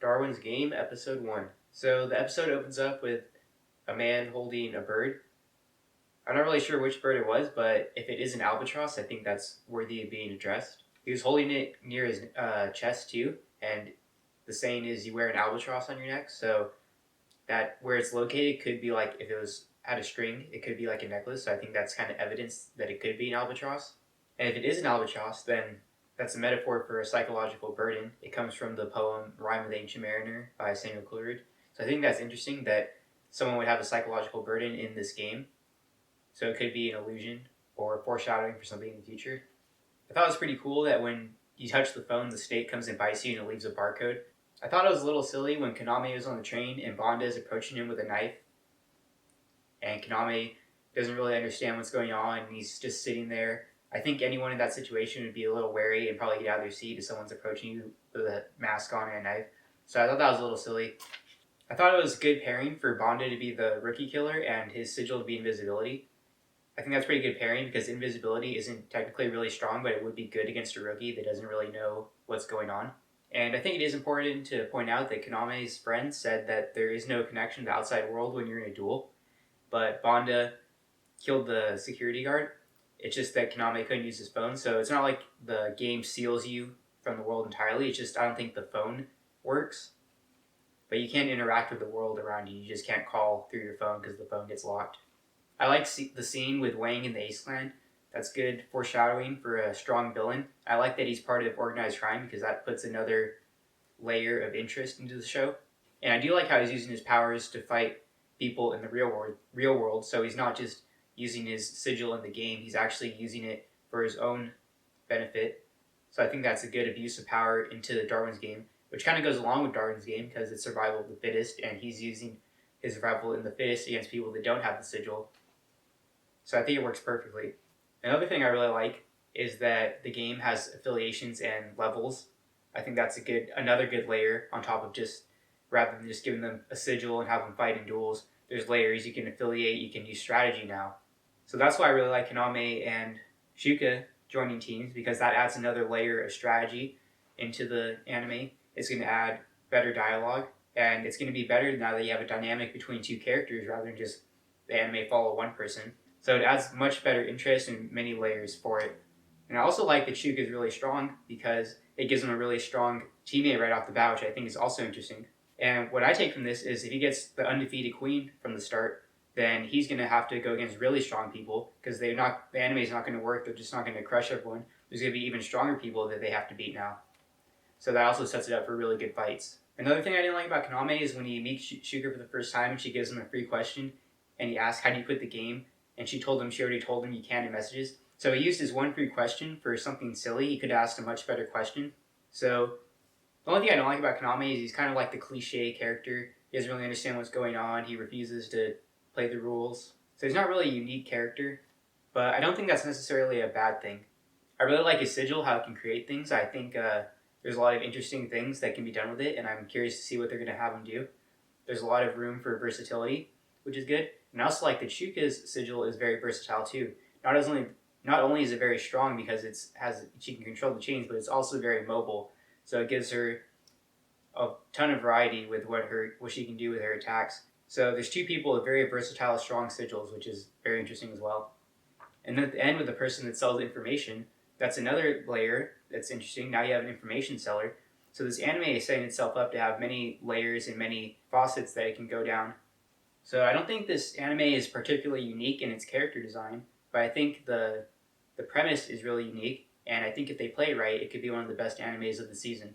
Darwin's Game, Episode 1. So the episode opens up with a man holding a bird. I'm not really sure which bird it was, but if it is an albatross, I think that's worthy of being addressed. He was holding it near his chest too, and the saying is you wear an albatross on your neck, so that where it's located could be like if it was had a string, it could be like a necklace. So I think that's kind of evidence that it could be an albatross. And if it is an albatross, then that's a metaphor for a psychological burden. It comes from the poem Rhyme of the Ancient Mariner by Samuel Coleridge. So I think that's interesting that someone would have a psychological burden in this game. So it could be an illusion or foreshadowing for something in the future. I thought it was pretty cool that when you touch the phone, the state comes and bites you and it leaves a barcode. I thought it was a little silly when Kaname was on the train and Bonda is approaching him with a knife. And Kaname doesn't really understand what's going on and he's just sitting there. I think anyone in that situation would be a little wary and probably get out of their seat if someone's approaching you with a mask on and a knife. So I thought that was a little silly. I thought it was good pairing for Bonda to be the rookie killer and his sigil to be invisibility. I think that's pretty good pairing because invisibility isn't technically really strong, but it would be good against a rookie that doesn't really know what's going on. And I think it is important to point out that Kaname's friend said that there is no connection to the outside world when you're in a duel, but Bonda killed the security guard. It's just that Kaname couldn't use his phone, so it's not like the game seals you from the world entirely. It's just I don't think the phone works. But you can't interact with the world around you. You just can't call through your phone because the phone gets locked. I like the scene with Wang in the Ace Clan. That's good foreshadowing for a strong villain. I like that he's part of organized crime because that puts another layer of interest into the show. And I do like how he's using his powers to fight people in the real world. So he's not just using his sigil in the game. He's actually using it for his own benefit. So I think that's a good abuse of power into Darwin's game, which kind of goes along with Darwin's game because it's survival of the fittest, and he's using his survival in the fittest against people that don't have the sigil. So I think it works perfectly. Another thing I really like is that the game has affiliations and levels. I think that's another good layer on top of just, rather than just giving them a sigil and have them fight in duels, there's layers. You can affiliate, you can use strategy now. So that's why I really like Kaname and Shuka joining teams, because that adds another layer of strategy into the anime. It's going to add better dialogue, and it's going to be better now that you have a dynamic between two characters rather than just the anime follow one person. So it adds much better interest and many layers for it. And I also like that Shuka is really strong because it gives him a really strong teammate right off the bat, which I think is also interesting. And what I take from this is if he gets the undefeated queen from the start, then he's going to have to go against really strong people because the anime is not going to work. They're just not going to crush everyone. There's going to be even stronger people that they have to beat now. So that also sets it up for really good fights. Another thing I didn't like about Kaname is when he meets Shuka for the first time and she gives him a free question and he asks, how do you quit the game? And she already told him you can in messages. So he used his one free question for something silly. He could have asked a much better question. So the only thing I don't like about Kaname is he's kind of like the cliche character. He doesn't really understand what's going on. He refuses to play the rules. So he's not really a unique character, but I don't think that's necessarily a bad thing. I really like his sigil, how it can create things. I think there's a lot of interesting things that can be done with it, and I'm curious to see what they're going to have him do. There's a lot of room for versatility, which is good. And I also like that Shuka's sigil is very versatile too. Not only is it very strong because she can control the chains, but it's also very mobile. So it gives her a ton of variety with what she can do with her attacks. So there's two people with very versatile, strong sigils, which is very interesting as well. And then at the end with the person that sells information, that's another layer that's interesting. Now you have an information seller. So this anime is setting itself up to have many layers and many faucets that it can go down. So I don't think this anime is particularly unique in its character design, but I think the premise is really unique, and I think if they play it right, it could be one of the best animes of the season.